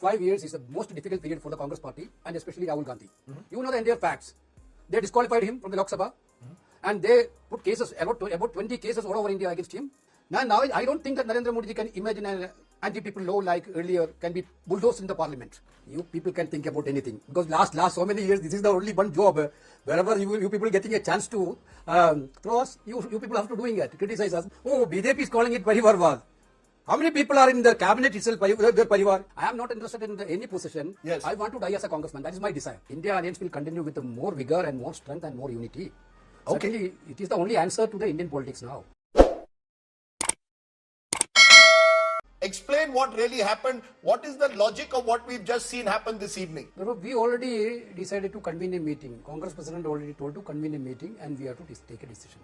last 5 years is the most difficult period for the Congress party and especially Rahul Gandhi. You know the entire facts. They disqualified him from the Lok Sabha and they put cases, about 20 cases all over India against him. Now I don't think that Narendra Modi can imagine an anti-people law like earlier can be bulldozed in the parliament. You people can think about anything because last so many years this is the only one job wherever you people getting a chance to throw us, you people have to doing it, criticize us. Oh, BJP is calling it Parivarwad. How many people are in the cabinet itself? Their Parivar. I am not interested in any position. Yes. I want to die as a congressman. That is my desire. India Alliance will continue with more vigor and more strength and more unity. Okay. Certainly, it is the only answer to the Indian politics now. Explain what really happened. What is the logic of what we've just seen happen this evening? We already decided to convene a meeting. Congress President already told to convene a meeting and we have to take a decision.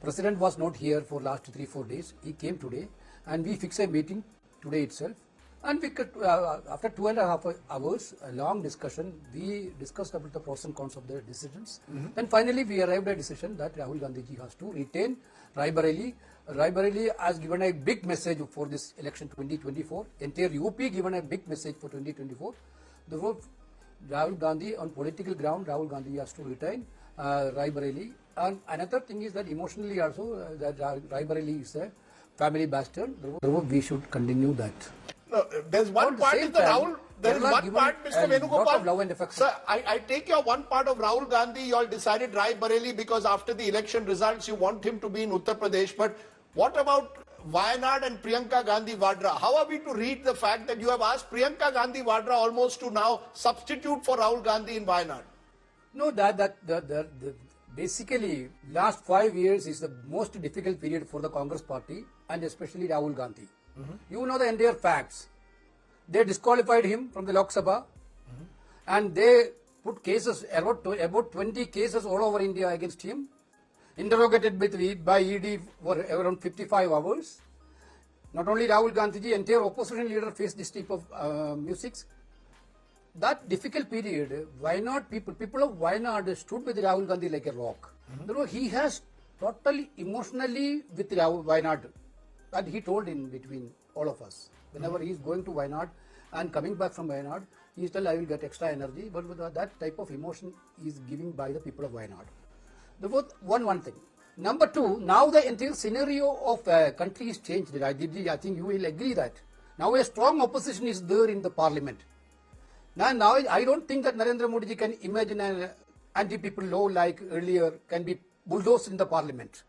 President was not here for last 3-4 days. He came today and we fixed a meeting today itself. And we could, after 2.5 hours, a long discussion, we discussed about the pros and cons of the decisions. Then finally we arrived at a decision that Rahul Gandhi ji has to retain Raebareli. Raebareli has given a big message for this election 2024. Entire UP given a big message for 2024. Therefore, Rahul Gandhi on political ground, Rahul Gandhi has to retain Raebareli. And another thing is that emotionally also that Raebareli is a family bastion. Therefore, we should continue that. No, there's one part in the Rahul. There is one part, Mr. Venugopal. Sir, I take your one part of Rahul Gandhi. You all decided Raebareli because after the election results, you want him to be in Uttar Pradesh. But what about Wayanad and Priyanka Gandhi Vadra? How are we to read the fact that you have asked Priyanka Gandhi Vadra almost to now substitute for Rahul Gandhi in Wayanad? No, basically last 5 years is the most difficult period for the Congress party and especially Rahul Gandhi. You know the entire facts. They disqualified him from the Lok Sabha and they put cases, about 20 cases all over India against him, interrogated by ED for around 55 hours. Not only Rahul Gandhi, entire opposition leader faced this type of music. That difficult period, people of Wayanad stood with Rahul Gandhi like a rock. He has totally emotionally with Wayanad. And he told in between all of us, whenever he is going to Wayanad and coming back from Wayanad, he is telling I will get extra energy, but with that type of emotion is given by the people of Wayanad. Therefore, one thing. Number two, now the entire scenario of country is changed. Rajdeep, I think you will agree that. Now a strong opposition is there in the parliament. Now I don't think that Narendra Modi can imagine an anti-people law like earlier can be bulldozed in the parliament.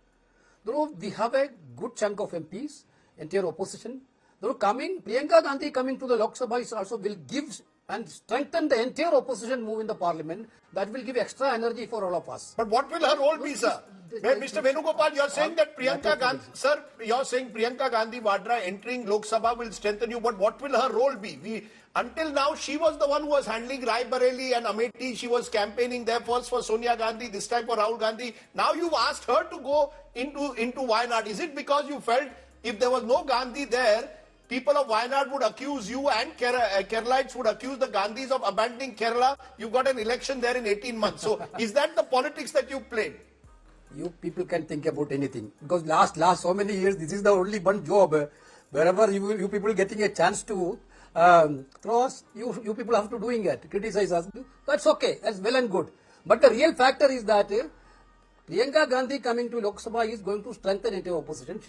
Though we have a good chunk of MPs, entire opposition. Though Priyanka Gandhi coming to the Lok Sabha is also will give and strengthen the entire opposition move in the parliament. That will give extra energy for all of us. But what will her role be, sir? Mr. Venugopal, you are saying that Priyanka Gandhi, sir, you are saying Priyanka Gandhi Vadra entering Lok Sabha will strengthen you, but what will her role be? Until now, she was the one who was handling Raebareli and Amethi. She was campaigning there first for Sonia Gandhi, this time for Rahul Gandhi. Now you've asked her to go into Wayanad. Is it because you felt if there was no Gandhi there, people of Wayanad would accuse you and Keralites would accuse the Gandhis of abandoning Kerala? You've got an election there in 18 months. So is that the politics that you played? You people can think about anything because last so many years this is the only one job wherever you people getting a chance to throw us, you people have to doing it, criticize us. That's okay, that's well and good. But the real factor is that Priyanka Gandhi coming to Lok Sabha is going to strengthen into opposition.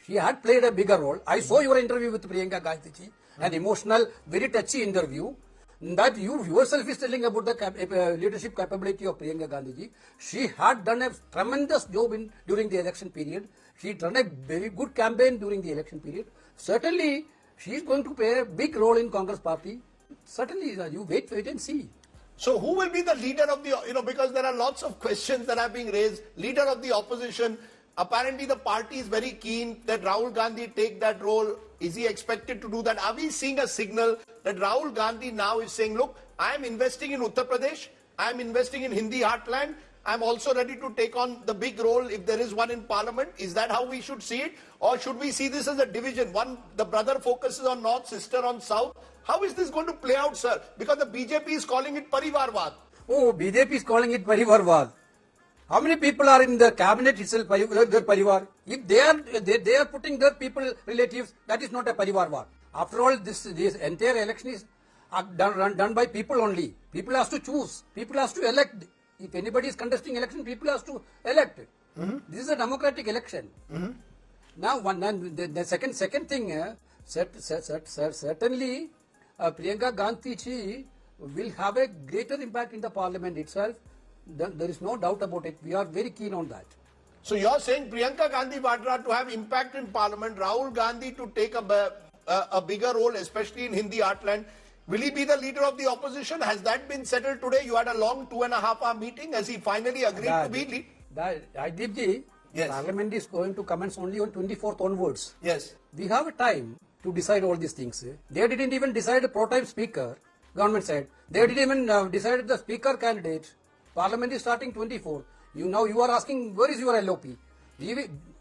She had played a bigger role. I saw your interview with Priyanka Gandhi ji, an emotional, very touchy interview. That you yourself is telling about the leadership capability of Priyanka Gandhi ji. She had done a tremendous job during the election period. She done a very good campaign during the election period. Certainly, she is going to play a big role in Congress party. Certainly, you wait and see. So who will be the leader of the, because there are lots of questions that are being raised, leader of the opposition. Apparently the party is very keen that Rahul Gandhi take that role. Is he expected to do that? Are we seeing a signal that Rahul Gandhi now is saying, look, I am investing in Uttar Pradesh, I am investing in Hindi heartland, I am also ready to take on the big role if there is one in parliament? Is that how we should see it? Or should we see this as a division? One, the brother focuses on north, sister on south. How is this going to play out, sir? Because the BJP is calling it Parivarwad. Oh, BJP is calling it Parivarwad. How many people are in the cabinet itself, their Parivar? If they are putting their people, relatives, that is not a Parivarwad. After all, this entire election is are done by people only. People has to choose. People has to elect. If anybody is contesting election, people has to elect. This is a democratic election. Now, the second thing, certainly, Priyanka Gandhi ji will have a greater impact in the parliament itself. There is no doubt about it. We are very keen on that. So you're saying Priyanka Gandhi Vadra to have impact in parliament, Rahul Gandhi to take a bigger role, especially in Hindi heartland. Will he be the leader of the opposition? Has that been settled today? You had a long 2.5-hour meeting. Has he finally agreed to be lead? Rajdeep ji, Yes. Parliament is going to commence only on 24th onwards. Yes. We have a time to decide all these things. They didn't even decide a pro-time speaker, government said. They didn't even decide the speaker candidate. Parliament is starting 24th. You are asking, where is your LOP?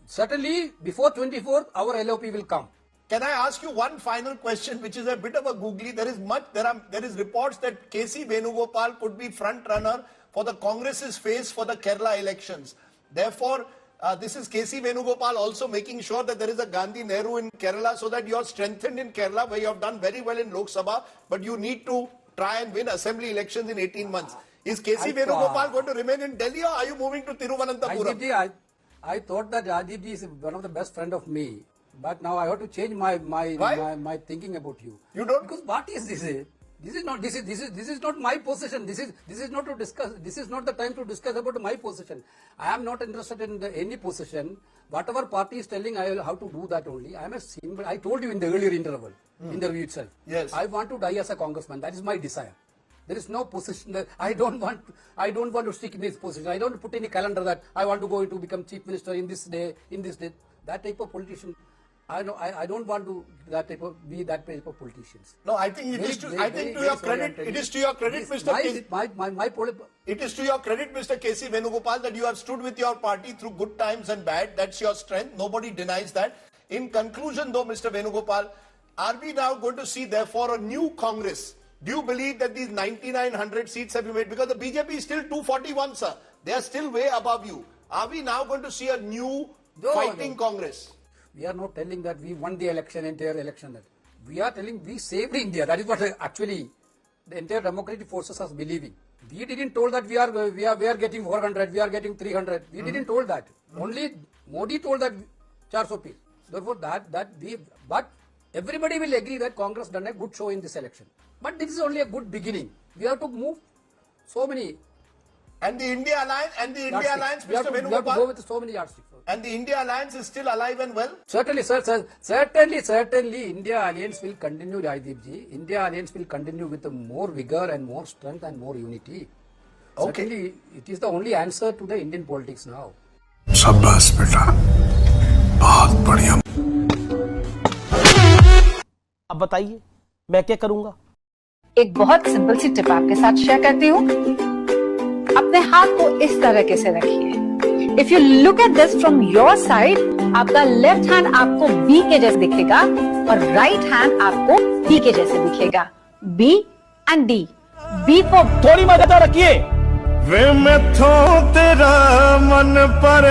Certainly, before 24th, our LOP will come. Can I ask you one final question, which is a bit of a googly? There is reports that K C Venugopal could be front runner for the Congress's face for the Kerala elections. Therefore, this is K C Venugopal also making sure that there is a Gandhi Nehru in Kerala, so that you are strengthened in Kerala, where you have done very well in Lok Sabha, but you need to try and win assembly elections in 18 months. Is K C Venugopal going to remain in Delhi, or are you moving to Tiruvananthapuram? I thought that Rajdeep ji is one of the best friend of me. But now I have to change my thinking about you. You don't? Because what is this? This is not my position. This is not to discuss. This is not the time to discuss about my position. I am not interested in any position. Whatever party is telling, I will have to do that only. I am a simple. I told you in the earlier interview itself. Yes. I want to die as a congressman. That is my desire. There is no position that I don't want to stick in this position. I don't put any calendar that I want to go to become chief minister in this day, That type of politician. I don't want to be that type of politicians. No, I think it is to your credit. It is to your credit, Mr. It is to your credit, Mr. K C Venugopal, that you have stood with your party through good times and bad. That's your strength. Nobody denies that. In conclusion, though, Mr. Venugopal, are we now going to see, therefore, a new Congress? Do you believe that these 9,900 seats have been made? Because the BJP is still 241, sir. They are still way above you. Are we now going to see a new fighting Congress? We are not telling that we won the entire election. We are telling we saved India. That is what actually the entire democratic forces are believing. We didn't told that we are getting 400, we are getting 300. We didn't told that. Only Modi told that 400. Therefore, but everybody will agree that Congress done a good show in this election. But this is only a good beginning. We have to move so many. And the India Alliance, Mr. We have to go with so many yardsticks. And the India Alliance is still alive and well? Certainly, sir. Certainly, India Alliance will continue, Rajdeep ji. India Alliance will continue with more vigor and more strength and more unity. Okay. Certainly, it is the only answer to the Indian politics now. शाबाश बेटा, बहुत बढ़िया। अब बताइए मैं क्या करूंगा? एक बहुत सिंपल सी टिप आपके साथ शेयर करती हूँ। अपने हाथ को इस तरह से रखिए। If you look at this from your side, आपका लेफ्ट हैंड आपको बी के जैसे दिखेगा और राइट हैंड आपको डी के जैसे दिखेगा। B and D. B for थोड़ी मदद रखिए। वे मैं तेरा मन पर